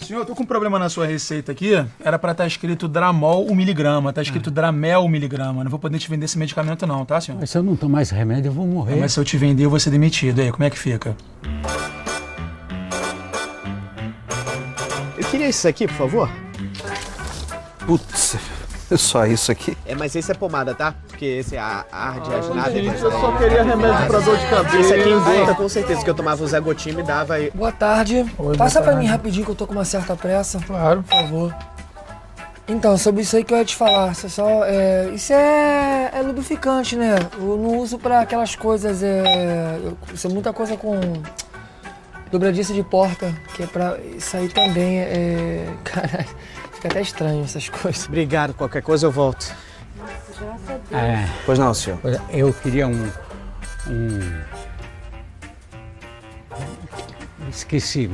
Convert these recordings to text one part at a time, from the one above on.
Senhor, eu tô com um problema na sua receita aqui. Era pra estar escrito Dramol 1 miligrama. Tá escrito Dramel 1 miligrama. Não vou poder te vender esse medicamento não, tá, senhor? Mas se eu não tomar esse remédio, eu vou morrer. Mas se eu te vender, eu vou ser demitido. Aí, como é que fica? Eu queria isso aqui, por favor. Putz, só isso aqui? Mas esse é pomada, tá? Porque esse é arde, nada. Eu só queria remédio pra dor de cabeça. Esse aqui engorda com certeza, que eu tomava o Zé Gotinho e me dava aí. Boa tarde. Oi, Passa boa pra tarde. mim rapidinho que eu tô com uma certa pressa. Claro. Por favor. Então, sobre isso aí que eu ia te falar. Isso é lubrificante, né? Eu não uso pra aquelas coisas. Isso é muita coisa com dobradiça de porta, que é pra. Isso aí também Caralho, fica até estranho essas coisas. Obrigado, qualquer coisa eu volto. Pois não, senhor. Eu queria Esqueci.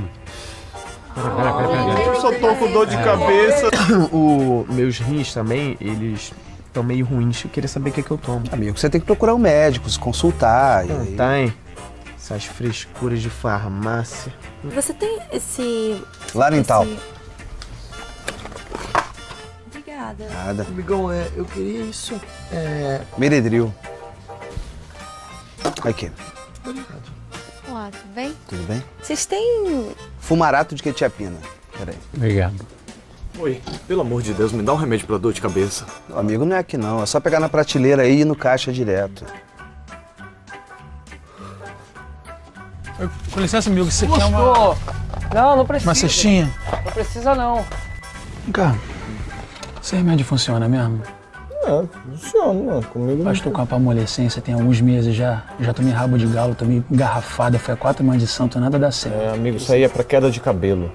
Pera. Eu só tô com dor de cabeça. Meus rins também, eles estão meio ruins. Eu queria saber o que eu tomo. Amigo, você tem que procurar um médico, se consultar. Não tem essas frescuras de farmácia. Você tem esse... Larental. Obrigada. Nada. Amigão, eu queria isso. Meredril. Aqui, Olá, tudo bem? tudo bem? Vocês têm... Fumarato de quetiapina. Peraí. Obrigado. Oi, pelo amor de Deus, me dá um remédio pra dor de cabeça. Meu amigo, não é aqui não. É só pegar na prateleira aí e ir no caixa direto. Com licença, amigo, você quer uma Não precisa. cestinha? Não precisa, não. Vem cá. Esse remédio funciona mesmo? Funciona, comigo Eu estou com a palmolescência tem alguns meses já. Já tomei rabo de galo, tomei engarrafada, foi a 4 manhas de santo, nada dá certo. amigo, isso aí é pra queda de cabelo.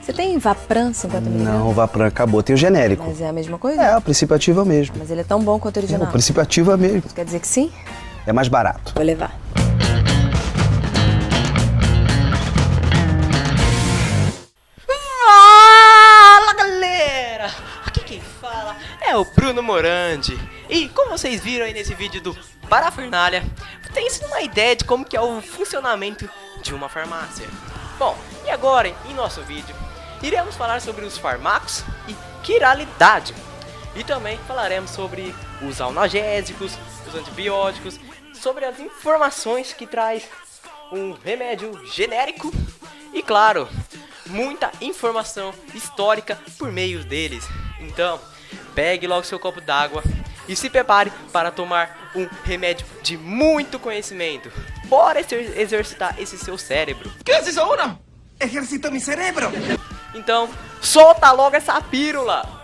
Você tem Vapran 50 mg? Não, Vapran acabou. Tem o genérico. Mas é a mesma coisa? É, o princípio ativo é o mesmo. Mas ele é tão bom quanto o original. O princípio ativo é o mesmo. Quer dizer que sim? É mais barato. Vou levar. Fala galera! Aqui quem fala é o Bruno Morandi. E como vocês viram aí nesse vídeo do Parafernália, tem sido uma ideia de como que é o funcionamento de uma farmácia. Bom, e agora em nosso vídeo iremos falar sobre os fármacos e quiralidade. E também falaremos sobre os analgésicos, os antibióticos, sobre as informações que traz um remédio genérico e claro, muita informação histórica por meio deles. Então, pegue logo seu copo d'água e se prepare para tomar um remédio de muito conhecimento. Bora exercitar esse seu cérebro. ¿Qué haces ahora? Ejercito mi cerebro. Então, solta logo essa pílula.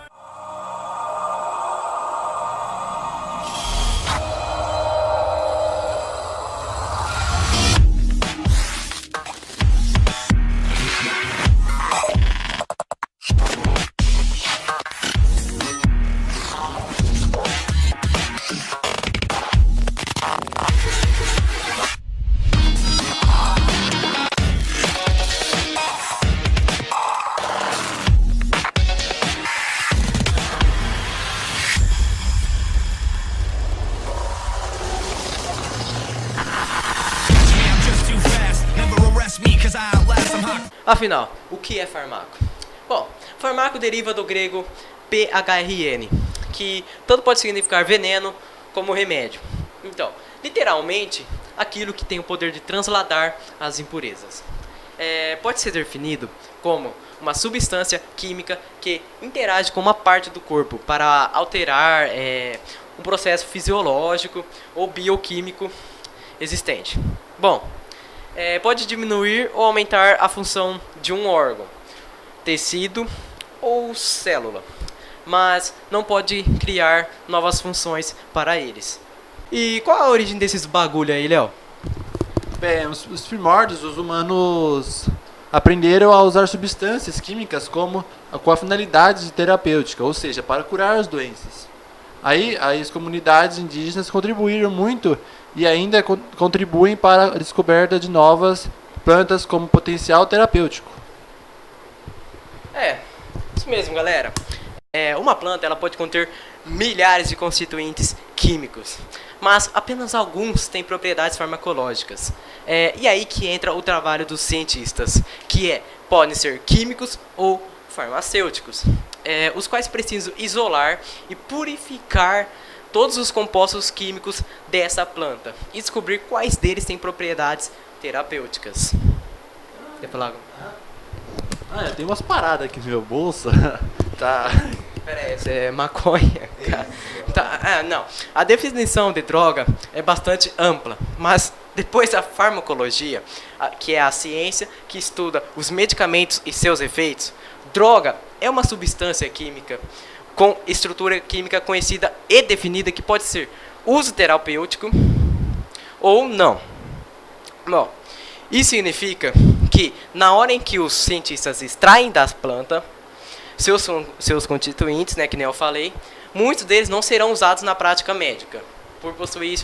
Afinal, o que é fármaco? Bom, fármaco deriva do grego PHRN, que tanto pode significar veneno como remédio. Então, literalmente, aquilo que tem o poder de transladar as impurezas. Pode ser definido como uma substância química que interage com uma parte do corpo para alterar um processo fisiológico ou bioquímico existente. Bom, pode diminuir ou aumentar a função de um órgão, tecido ou célula, mas não pode criar novas funções para eles. E qual a origem desses bagulho aí, Léo? Bem, os primórdios, os humanos aprenderam a usar substâncias químicas com a finalidade terapêutica, ou seja, para curar as doenças. Aí as comunidades indígenas contribuíram muito e ainda contribuem para a descoberta de novas plantas como potencial terapêutico. Isso mesmo, galera. Uma planta ela pode conter milhares de constituintes químicos, mas apenas alguns têm propriedades farmacológicas. E aí que entra o trabalho dos cientistas, que podem ser químicos ou farmacêuticos, os quais precisam isolar e purificar todos os compostos químicos dessa planta e descobrir quais deles têm propriedades terapêuticas. Quer falar algo? Tem umas paradas aqui no meu bolso. Tá. Pera aí, isso é maconha, cara. Não. A definição de droga é bastante ampla, mas depois da farmacologia, que é a ciência que estuda os medicamentos e seus efeitos, droga é uma substância química com estrutura química conhecida e definida que pode ser uso terapêutico ou não. Bom, isso significa que na hora em que os cientistas extraem das plantas seus constituintes, né, que nem eu falei, muitos deles não serão usados na prática médica, por possuir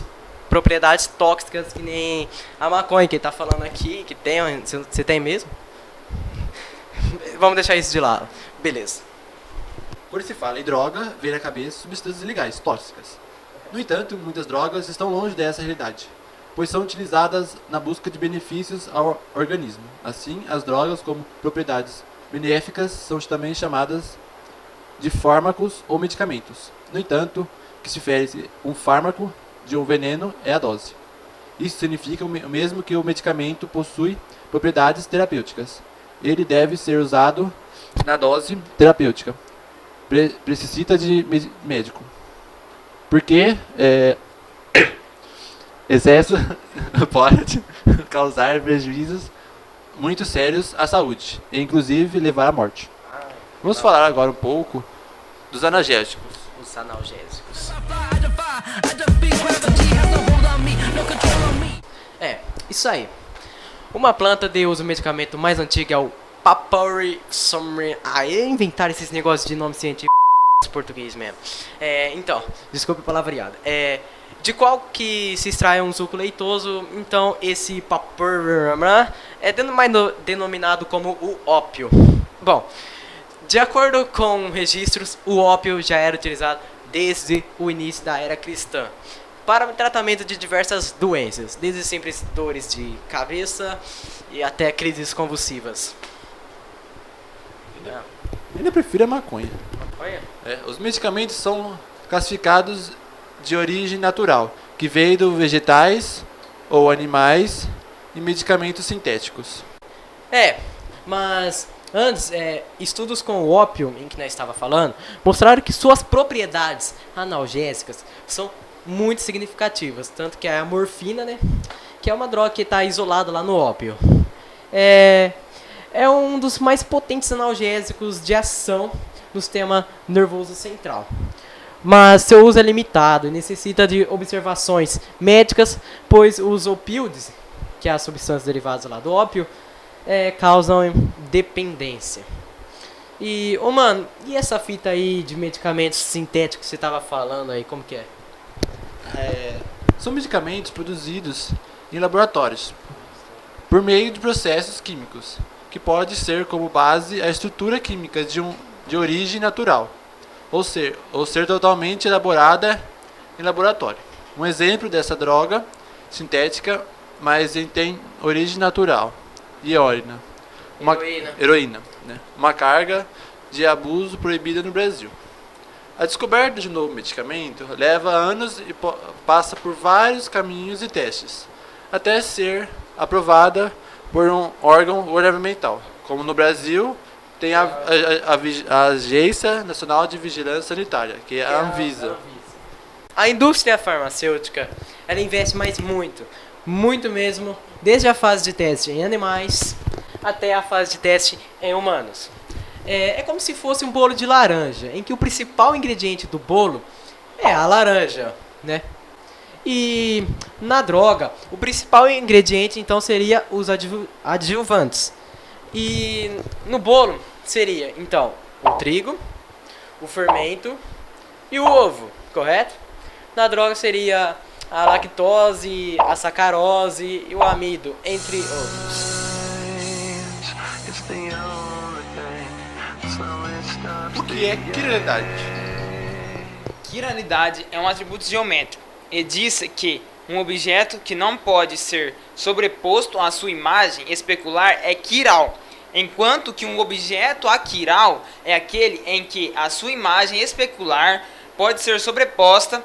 propriedades tóxicas que nem a maconha que ele está falando aqui, que tem, você tem mesmo? Vamos deixar isso de lado. Beleza. Quando se fala em droga, vem na cabeça substâncias ilegais, tóxicas. No entanto, muitas drogas estão longe dessa realidade, pois são utilizadas na busca de benefícios ao organismo. Assim, as drogas como propriedades benéficas são também chamadas de fármacos ou medicamentos. No entanto, o que se difere um fármaco de um veneno é a dose. Isso significa o mesmo que o medicamento possui propriedades terapêuticas. Ele deve ser usado na dose terapêutica. Precisa de médico. Porque excesso pode causar prejuízos muito sérios à saúde, e inclusive levar à morte. Vamos falar agora um pouco dos analgésicos. Os analgésicos. Isso aí. Uma planta de uso medicamento mais antiga é o Papyri somni. Inventaram esses negócios de nome científico português mesmo. Então, desculpe a palavreada. De qual que se extrai um suco leitoso, então esse Papyri é mais denominado como o ópio. Bom, de acordo com registros, o ópio já era utilizado desde o início da era cristã para o tratamento de diversas doenças, desde simples dores de cabeça e até crises convulsivas. Ainda prefiro a maconha. Maconha? Os medicamentos são classificados de origem natural, que veio de vegetais ou animais, e medicamentos sintéticos. Mas antes, estudos com o ópio, em que nós estava falando, mostraram que suas propriedades analgésicas são muito significativas, tanto que a morfina, né, que é uma droga que está isolada lá no ópio, é um dos mais potentes analgésicos de ação no sistema nervoso central. Mas seu uso é limitado e necessita de observações médicas, pois os opioides, que é as substâncias derivadas lá do ópio, causam dependência. E, mano, e essa fita aí de medicamentos sintéticos que você tava falando aí, como que é? São medicamentos produzidos em laboratórios por meio de processos químicos, que pode ser como base a estrutura química de origem natural, ou ser totalmente elaborada em laboratório. Um exemplo dessa droga sintética, mas tem origem natural, heroína. Heroína, né? Uma carga de abuso proibida no Brasil. A descoberta de um novo medicamento leva anos e passa por vários caminhos e testes, até ser aprovada por um órgão governamental, como no Brasil tem a Agência Nacional de Vigilância Sanitária, que é a Anvisa. A indústria farmacêutica, ela investe muito mesmo, desde a fase de teste em animais até a fase de teste em humanos. É como se fosse um bolo de laranja, em que o principal ingrediente do bolo é a laranja, né? E na droga, o principal ingrediente então seria os adjuvantes. E no bolo seria então o trigo, o fermento e o ovo, correto? Na droga seria a lactose, a sacarose e o amido, entre outros. O que é quiralidade? Quiralidade é um atributo geométrico e disse que um objeto que não pode ser sobreposto à sua imagem especular é quiral, enquanto que um objeto aquiral é aquele em que a sua imagem especular pode ser sobreposta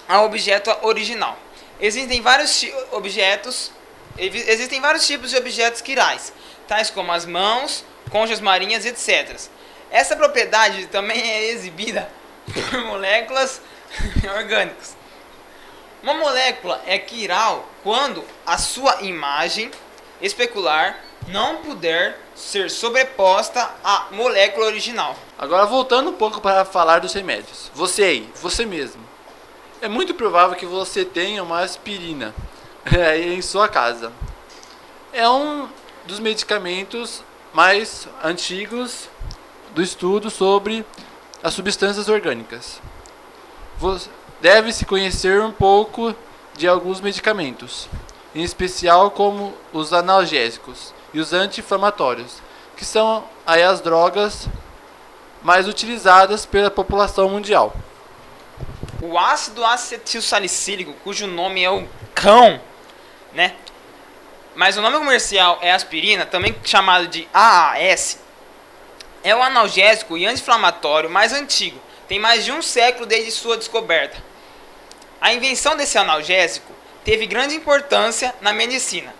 ao objeto original. Existem vários tipos de objetos quirais, tais como as mãos, conchas marinhas, etc. Essa propriedade também é exibida por moléculas orgânicas. Uma molécula é quiral quando a sua imagem especular não puder ser sobreposta à molécula original. Agora voltando um pouco para falar dos remédios. Você aí, você mesmo. É muito provável que você tenha uma aspirina aí em sua casa. É um dos medicamentos mais antigos do estudo sobre as substâncias orgânicas. Deve-se conhecer um pouco de alguns medicamentos, em especial como os analgésicos e os anti-inflamatórios, que são aí as drogas mais utilizadas pela população mundial. O ácido acetilsalicílico, cujo nome é o cão, né? Mas o nome comercial é aspirina, também chamado de AAS, é o analgésico e anti-inflamatório mais antigo. Tem mais de um século desde sua descoberta. A invenção desse analgésico teve grande importância na medicina.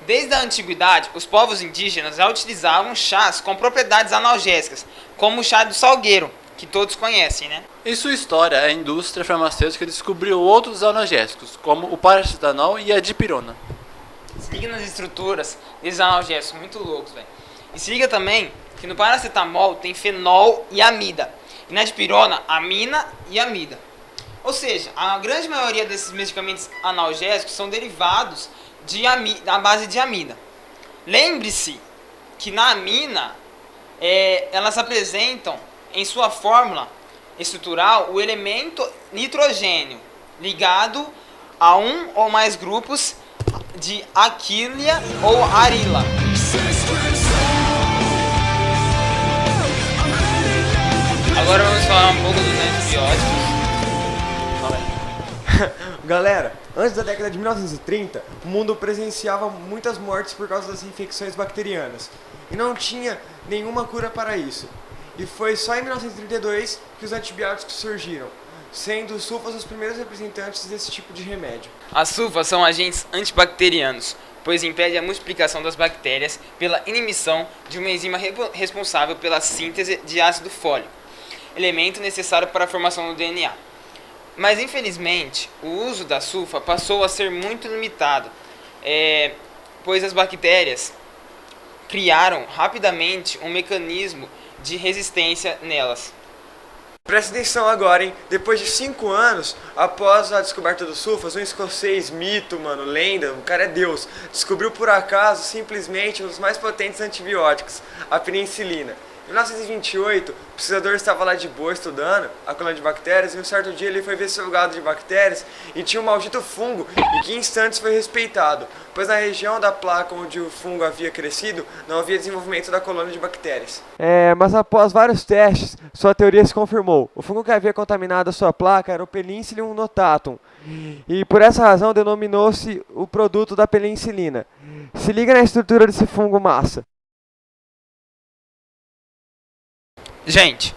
Desde a antiguidade, os povos indígenas já utilizavam chás com propriedades analgésicas, como o chá do salgueiro, que todos conhecem, né? Em sua história, a indústria farmacêutica descobriu outros analgésicos, como o paracetamol e a dipirona. Se liga nas estruturas desses analgésicos, muito loucos, velho. E se liga também que no paracetamol tem fenol e amida, e na dipirona, amina e amida. Ou seja, a grande maioria desses medicamentos analgésicos são derivados da base de amida. Lembre-se que na amina, elas apresentam em sua fórmula estrutural o elemento nitrogênio, ligado a um ou mais grupos de alquília ou arila. Agora vamos falar um pouco dos antibióticos. Galera, antes da década de 1930, o mundo presenciava muitas mortes por causa das infecções bacterianas e não tinha nenhuma cura para isso. E foi só em 1932 que os antibióticos surgiram, sendo os sulfas os primeiros representantes desse tipo de remédio. As sulfas são agentes antibacterianos, pois impedem a multiplicação das bactérias pela inibição de uma enzima responsável pela síntese de ácido fólico, elemento necessário para a formação do DNA. Mas infelizmente o uso da sulfa passou a ser muito limitado, pois as bactérias criaram rapidamente um mecanismo de resistência nelas. Presta atenção agora, hein? Depois de 5 anos, após a descoberta dos sulfas, um escocês, mito, lenda, o cara é Deus, descobriu por acaso simplesmente um dos mais potentes antibióticos, a penicilina. Em 1928, o pesquisador estava lá de boa estudando a colônia de bactérias e um certo dia ele foi ver seu gado de bactérias e tinha um maldito fungo e que em instantes foi respeitado, pois na região da placa onde o fungo havia crescido não havia desenvolvimento da colônia de bactérias. Mas após vários testes, sua teoria se confirmou. O fungo que havia contaminado a sua placa era o Penicillium notatum e por essa razão denominou-se o produto da penicilina. Se liga na estrutura desse fungo massa. Gente,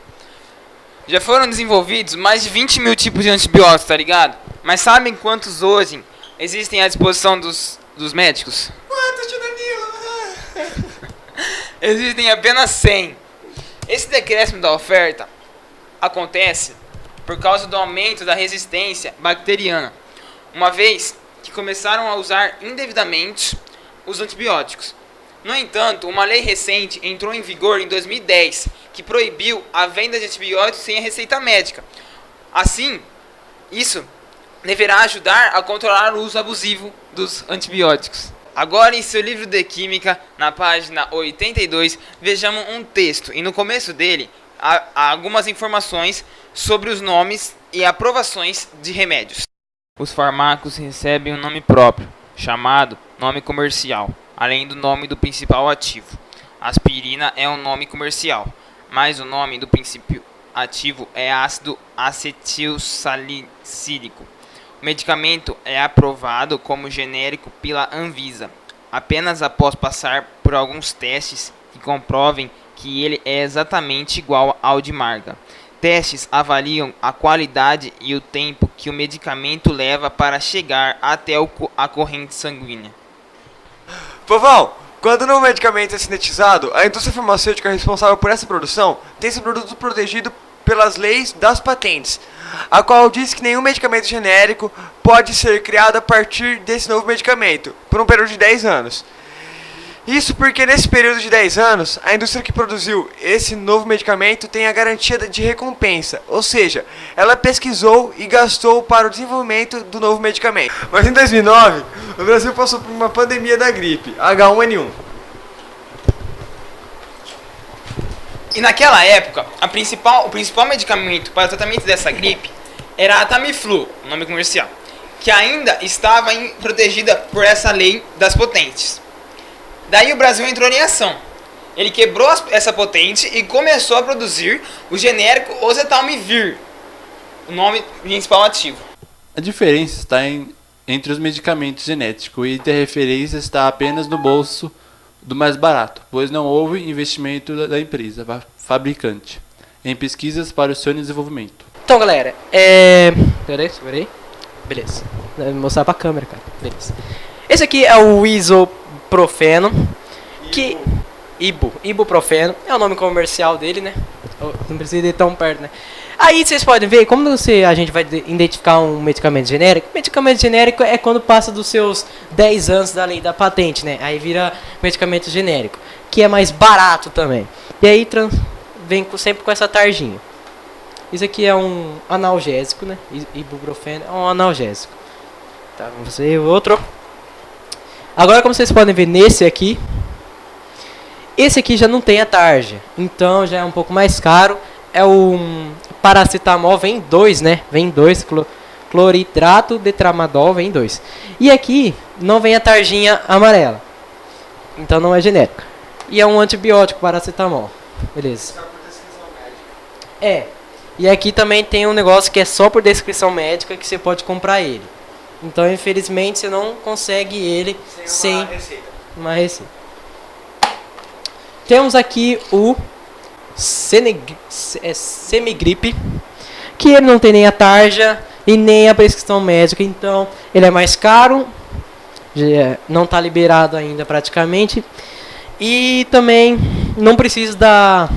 já foram desenvolvidos mais de 20 mil tipos de antibióticos, tá ligado? Mas sabem quantos hoje existem à disposição dos médicos? Quantos, tio Danilo? Existem apenas 100. Esse decréscimo da oferta acontece por causa do aumento da resistência bacteriana, uma vez que começaram a usar indevidamente os antibióticos. No entanto, uma lei recente entrou em vigor em 2010, que proibiu a venda de antibióticos sem a receita médica. Assim, isso deverá ajudar a controlar o uso abusivo dos antibióticos. Agora, em seu livro de Química, na página 82, vejamos um texto, e no começo dele há algumas informações sobre os nomes e aprovações de remédios. Os fármacos recebem um nome próprio, chamado nome comercial, além do nome do principal ativo. Aspirina é um nome comercial, mas o nome do princípio ativo é ácido acetilsalicílico. O medicamento é aprovado como genérico pela Anvisa, apenas após passar por alguns testes que comprovem que ele é exatamente igual ao de marca. Testes avaliam a qualidade e o tempo que o medicamento leva para chegar até a corrente sanguínea. Povão, quando o novo medicamento é sintetizado, a indústria farmacêutica responsável por essa produção tem esse produto protegido pelas leis das patentes, a qual diz que nenhum medicamento genérico pode ser criado a partir desse novo medicamento, por um período de 10 anos. Isso porque nesse período de 10 anos, a indústria que produziu esse novo medicamento tem a garantia de recompensa, ou seja, ela pesquisou e gastou para o desenvolvimento do novo medicamento. Mas em 2009, o Brasil passou por uma pandemia da gripe, H1N1. E naquela época, o principal medicamento para o tratamento dessa gripe era a Tamiflu, o nome comercial, que ainda estava protegida por essa lei das patentes. Daí o Brasil entrou em ação. Ele quebrou essa patente e começou a produzir o genérico Oseltamivir, o nome principal ativo. A diferença está entre os medicamentos genéticos e a referência está apenas no bolso do mais barato, pois não houve investimento da empresa fabricante em pesquisas para o seu desenvolvimento. Então, galera, Peraí. Beleza. Vou mostrar pra câmera, cara. Beleza. Esse aqui é o isoprofeno. Ibuprofeno. É o nome comercial dele, né? Não precisa ir tão perto, né? Aí vocês podem ver como a gente vai identificar um medicamento genérico. Medicamento genérico é quando passa dos seus 10 anos da lei da patente, né? Aí vira medicamento genérico, que é mais barato também. E aí vem sempre com essa tarjinha. Isso aqui é um analgésico, né? Ibuprofeno é um analgésico. Tá, vamos ver o outro. Agora, como vocês podem ver nesse aqui, esse aqui já não tem a tarja, então já é um pouco mais caro. É o paracetamol, vem 2, né? Vem 2, cloridrato de tramadol, vem 2. E aqui não vem a tarjinha amarela, então não é genérico. E é um antibiótico, paracetamol. Beleza. É. E aqui também tem um negócio que é só por descrição médica que você pode comprar ele. Então, infelizmente, você não consegue ele sem uma receita. Temos aqui o Semigripe, que ele não tem nem a tarja e nem a prescrição médica, então ele é mais caro, não está liberado ainda praticamente, e também não precisa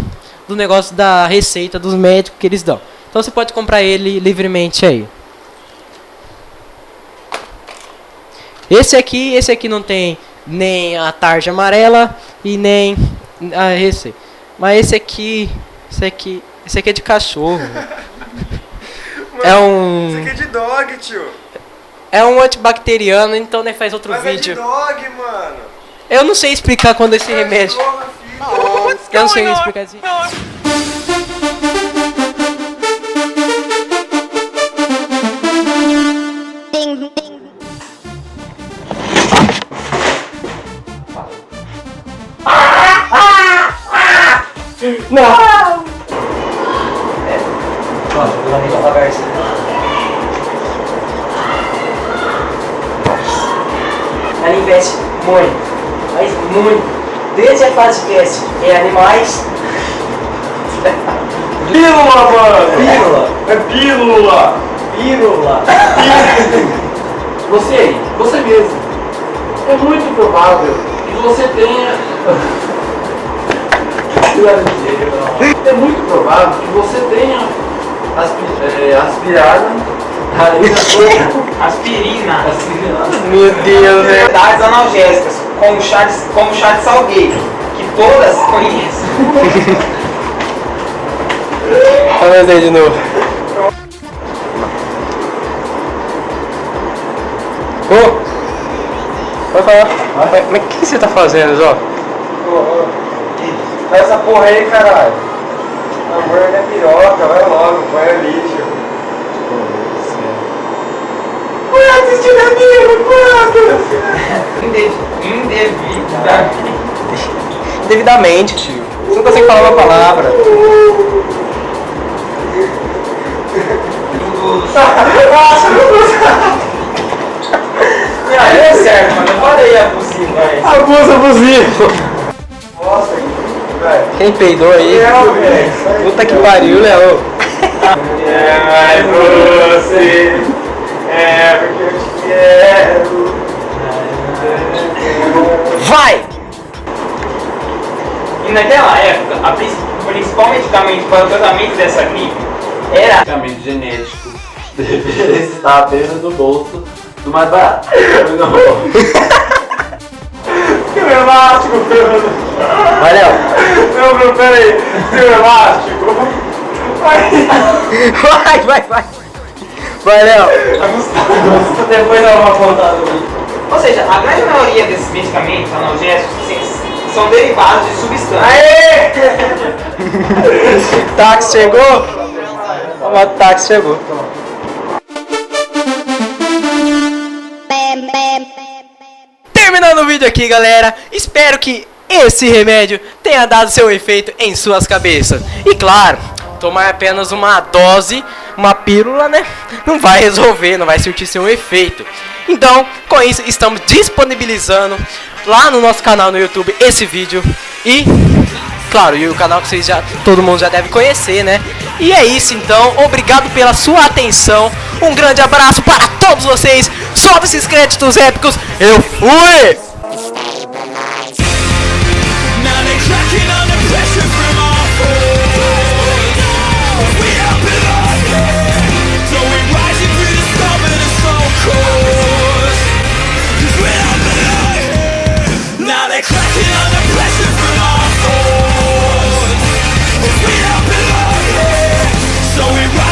do negócio da receita dos médicos que eles dão. Então você pode comprar ele livremente aí. Esse aqui não tem nem a tarja amarela e nem a receita. Mas esse aqui é de cachorro. Mano, esse aqui é de dog, tio. É um antibacteriano, então né, faz outro vídeo. É de dog, mano. Eu não sei explicar quando esse remédio. Eu não sei explicar isso. Não! Ela investe muito, mas muito. Desde a fase de teste em animais. Pílula, mano! Pílula! É pílula! Pílula! Você mesmo. É muito provável que você tenha. É muito provável que você tenha aspirado Aspirina. Meu Deus, né? Verdades analgésicas, como chá de salgueiro, que todas conhecem. Vamos ver de novo. Vai falar. Mas o que você tá fazendo, Zó? Faz essa porra aí, caralho. Amor é piroca, vai logo, põe ali, tio. Põe assistindo amigo, Indevidamente, tio. Você não consegue falar uma palavra. Deu certo, mano. Eu falei abusivo, velho. Abuso abusivo. Quem peidou aí? Puta que pariu, Léo. É mais você. É porque eu te quero. Vai! E naquela época, o principal medicamento para o tratamento dessa gripe era Medicamento genético deveria estar apenas no bolso do mais barato. Que elástico, Bruno. Valeu! Não, Bruno, peraí. Seu elástico. Vai! Valeu! Depois eu vou contar. Ou seja, a grande maioria desses medicamentos analgésicos são derivados de substâncias. Aê! Táxi chegou? O táxi chegou. Terminando o vídeo aqui, galera. Espero que esse remédio tenha dado seu efeito em suas cabeças. E claro, tomar apenas uma dose, uma pílula, né? Não vai resolver, não vai surtir seu efeito. Então, com isso, estamos disponibilizando lá no nosso canal no YouTube esse vídeo. E, claro, e o canal que todo mundo já deve conhecer, né? E é isso, então. Obrigado pela sua atenção. Um grande abraço para todos vocês. Sobe esses créditos épicos. Eu fui! So we